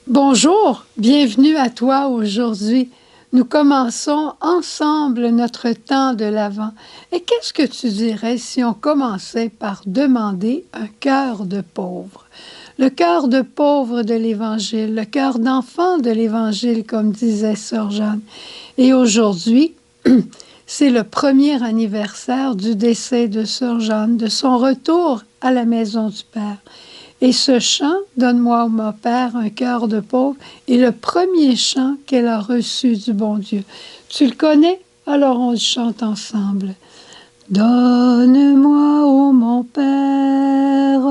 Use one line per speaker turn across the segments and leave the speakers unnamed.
Bonjour, bienvenue à toi aujourd'hui. Nous commençons ensemble notre temps de l'Avent. Et qu'est-ce que tu dirais si on commençait par demander un cœur de pauvre? Le cœur de pauvre de l'Évangile, le cœur d'enfant de l'Évangile, comme disait Sœur Jeanne. Et aujourd'hui, c'est le premier anniversaire du décès de Sœur Jeanne, de son retour à la maison du Père. Et ce chant, Donne-moi, ô mon Père, un cœur de pauvre, est le premier chant qu'elle a reçu du bon Dieu. Tu le connais? Alors on le chante ensemble. Donne-moi, ô mon Père,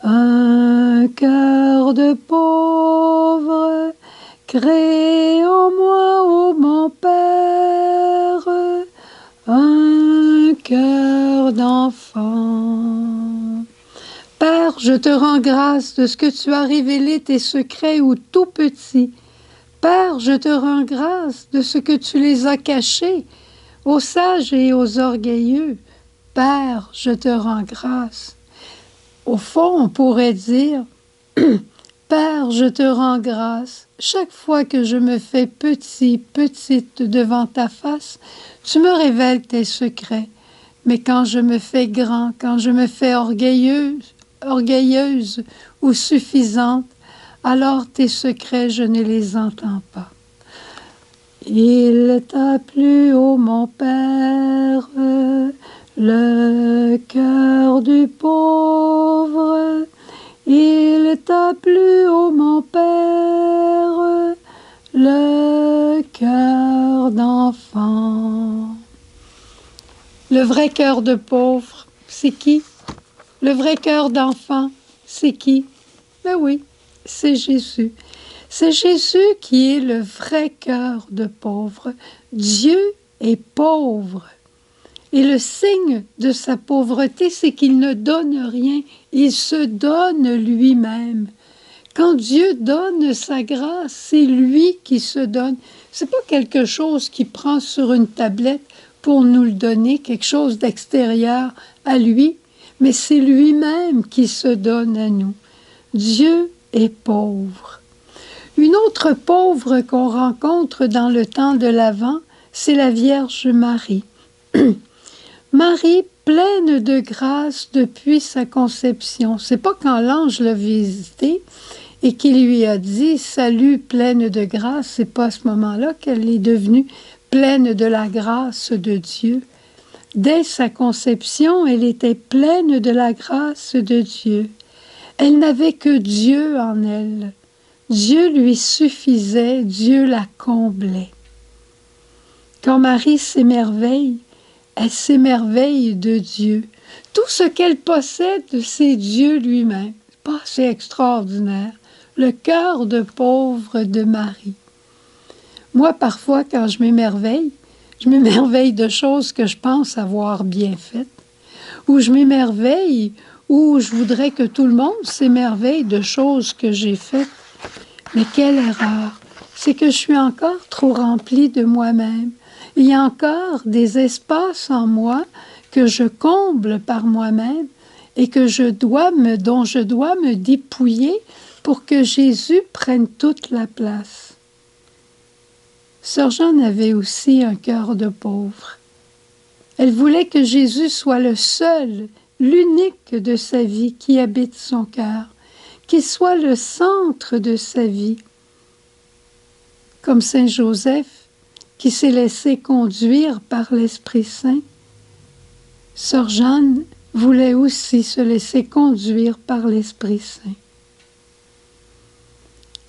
un cœur de pauvre, crée en moi, ô mon Père, un cœur d'enfant. Père, je te rends grâce de ce que tu as révélé tes secrets aux tout petits. Père, je te rends grâce de ce que tu les as cachés aux sages et aux orgueilleux. Père, je te rends grâce. Au fond, on pourrait dire, Père, je te rends grâce. Chaque fois que je me fais petite devant ta face, tu me révèles tes secrets. Mais quand je me fais grand, quand je me fais orgueilleuse ou suffisante, alors tes secrets, je ne les entends pas. Il t'a plu, ô mon Père, le cœur du pauvre. Il t'a plu, ô mon Père, le cœur d'enfant. Le vrai cœur de pauvre, c'est qui? Le vrai cœur d'enfant, c'est qui? Ben oui, c'est Jésus. C'est Jésus qui est le vrai cœur de pauvre. Dieu est pauvre. Et le signe de sa pauvreté, c'est qu'il ne donne rien. Il se donne lui-même. Quand Dieu donne sa grâce, c'est lui qui se donne. C'est pas quelque chose qu'il prend sur une tablette pour nous le donner, quelque chose d'extérieur à lui, mais c'est lui-même qui se donne à nous. Dieu est pauvre. Une autre pauvre qu'on rencontre dans le temps de l'Avent, c'est la Vierge Marie. Marie, pleine de grâce depuis sa conception. C'est pas quand l'ange l'a visitée et qu'il lui a dit « Salut, pleine de grâce », c'est pas à ce moment-là qu'elle est devenue pleine de la grâce de Dieu. Dès sa conception, elle était pleine de la grâce de Dieu. Elle n'avait que Dieu en elle. Dieu lui suffisait, Dieu la comblait. Quand Marie s'émerveille, elle s'émerveille de Dieu. Tout ce qu'elle possède, c'est Dieu lui-même. C'est extraordinaire. Le cœur de pauvre de Marie. Moi, parfois, quand je m'émerveille de choses que je pense avoir bien faites, ou je m'émerveille, ou je voudrais que tout le monde s'émerveille de choses que j'ai faites. Mais quelle erreur! C'est que je suis encore trop remplie de moi-même. Il y a encore des espaces en moi que je comble par moi-même et dont je dois me dépouiller pour que Jésus prenne toute la place. Sœur Jeanne avait aussi un cœur de pauvre. Elle voulait que Jésus soit le seul, l'unique de sa vie qui habite son cœur, qu'il soit le centre de sa vie. Comme Saint Joseph, qui s'est laissé conduire par l'Esprit Saint, Sœur Jeanne voulait aussi se laisser conduire par l'Esprit Saint.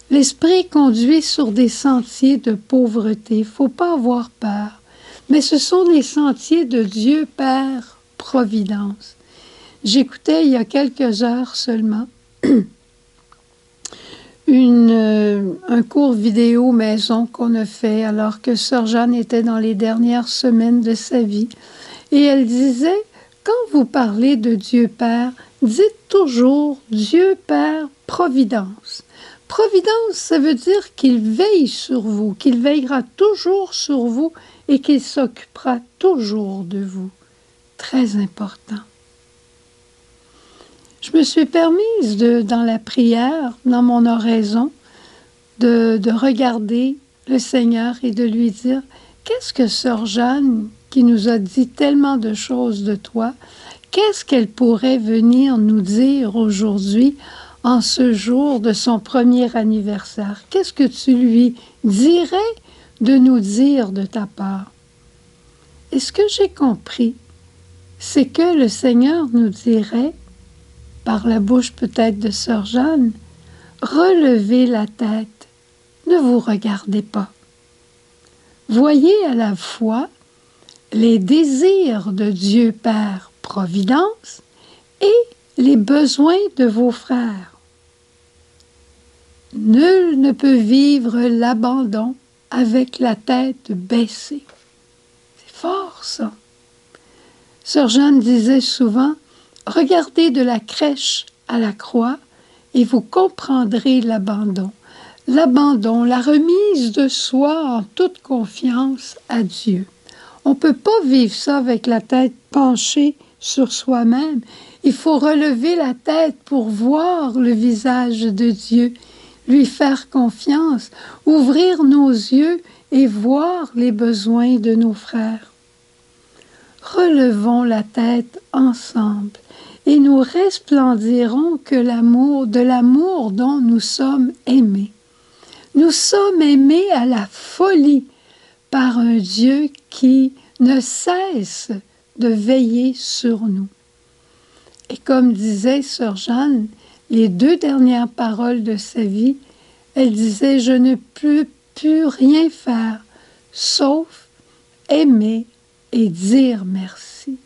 L'Esprit conduit sur des sentiers de pauvreté, il ne faut pas avoir peur, mais ce sont les sentiers de Dieu Père Providence. J'écoutais il y a quelques heures seulement un cours vidéo maison qu'on a fait alors que Sœur Jeanne était dans les dernières semaines de sa vie. Et elle disait, quand vous parlez de Dieu Père, dites toujours Dieu Père Providence. Providence, ça veut dire qu'il veille sur vous, qu'il veillera toujours sur vous et qu'il s'occupera toujours de vous. Très important. Je me suis permise, dans la prière, dans mon oraison, de regarder le Seigneur et de lui dire, qu'est-ce que Sœur Jeanne, qui nous a dit tellement de choses de toi, qu'est-ce qu'elle pourrait venir nous dire aujourd'hui en ce jour de son premier anniversaire? Qu'est-ce que tu lui dirais de nous dire de ta part? Et ce que j'ai compris, c'est que le Seigneur nous dirait, par la bouche peut-être de Sœur Jeanne, relevez la tête, ne vous regardez pas. Voyez à la fois les désirs de Dieu Père Providence et les besoins de vos frères. Nul ne peut vivre l'abandon avec la tête baissée. C'est fort, ça. Sœur Jeanne disait souvent, regardez de la crèche à la croix et vous comprendrez l'abandon. L'abandon, la remise de soi en toute confiance à Dieu. On ne peut pas vivre ça avec la tête penchée sur soi-même. Il faut relever la tête pour voir le visage de Dieu, lui faire confiance, ouvrir nos yeux et voir les besoins de nos frères. Relevons la tête ensemble et nous resplendirons de l'amour dont nous sommes aimés. Nous sommes aimés à la folie par un Dieu qui ne cesse de veiller sur nous. Et comme disait Sœur Jeanne, les 2 dernières paroles de sa vie, elle disait « Je ne peux plus rien faire sauf aimer et dire merci ».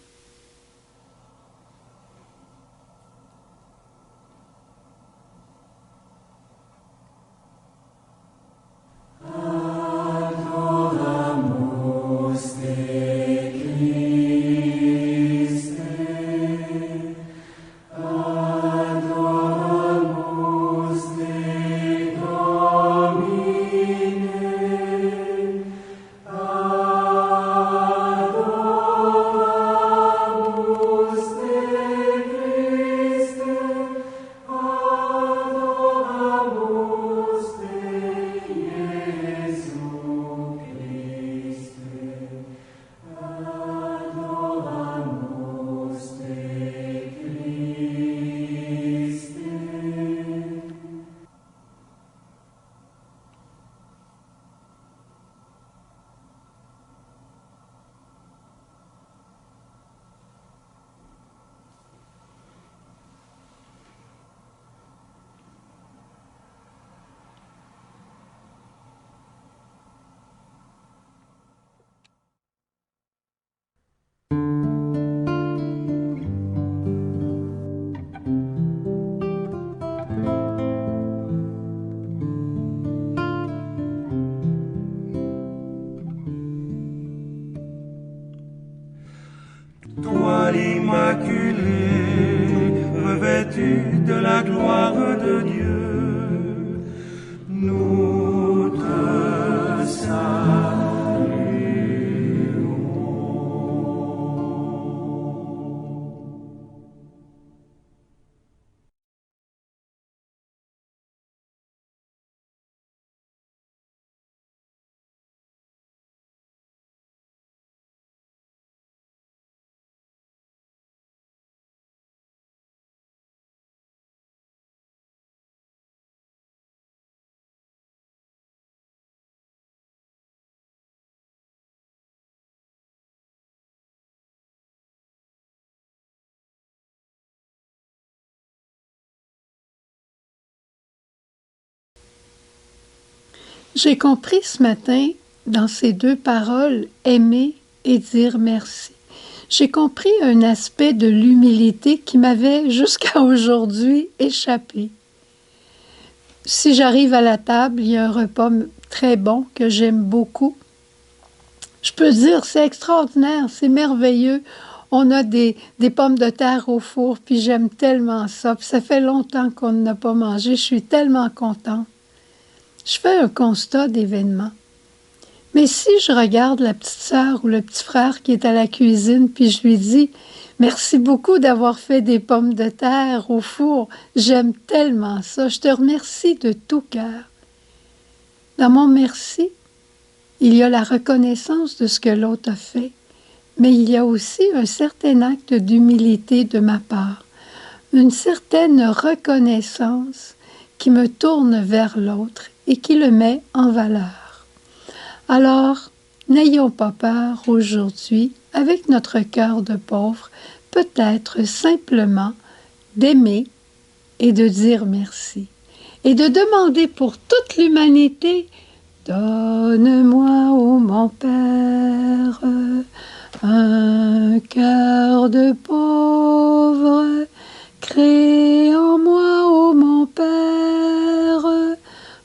Toi l'Immaculé, revêtu de la gloire de Dieu, nous te saluons.
J'ai compris ce matin, dans ces 2 paroles, aimer et dire merci. J'ai compris un aspect de l'humilité qui m'avait jusqu'à aujourd'hui échappé. Si j'arrive à la table, il y a un repas très bon que j'aime beaucoup. Je peux dire, c'est extraordinaire, c'est merveilleux. On a des pommes de terre au four, puis j'aime tellement ça. Puis ça fait longtemps qu'on n'a pas mangé, je suis tellement contente. Je fais un constat d'événement. Mais si je regarde la petite sœur ou le petit frère qui est à la cuisine, puis je lui dis « Merci beaucoup d'avoir fait des pommes de terre au four, j'aime tellement ça, je te remercie de tout cœur. » Dans mon merci, il y a la reconnaissance de ce que l'autre a fait, mais il y a aussi un certain acte d'humilité de ma part, une certaine reconnaissance qui me tourne vers l'autre et qui le met en valeur. Alors, n'ayons pas peur aujourd'hui, avec notre cœur de pauvre, peut-être simplement d'aimer et de dire merci, et de demander pour toute l'humanité: donne-moi, ô mon Père, un cœur de pauvre, crée en moi, ô mon Père,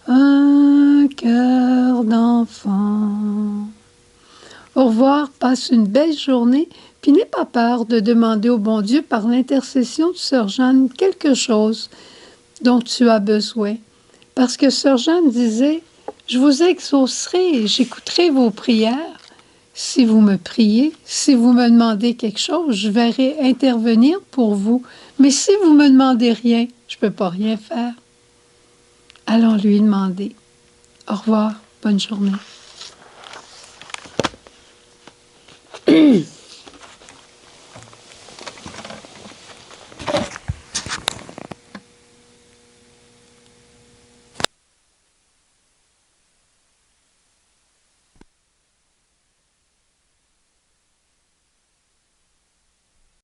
un cœur d'enfant. Au revoir, passe une belle journée, puis n'aie pas peur de demander au bon Dieu par l'intercession de Sœur Jeanne quelque chose dont tu as besoin. Parce que Sœur Jeanne disait: je vous exaucerai et j'écouterai vos prières. Si vous me priez, si vous me demandez quelque chose, je vais intervenir pour vous. Mais si vous me demandez rien, je ne peux pas rien faire. Allons lui demander. Au revoir, bonne journée.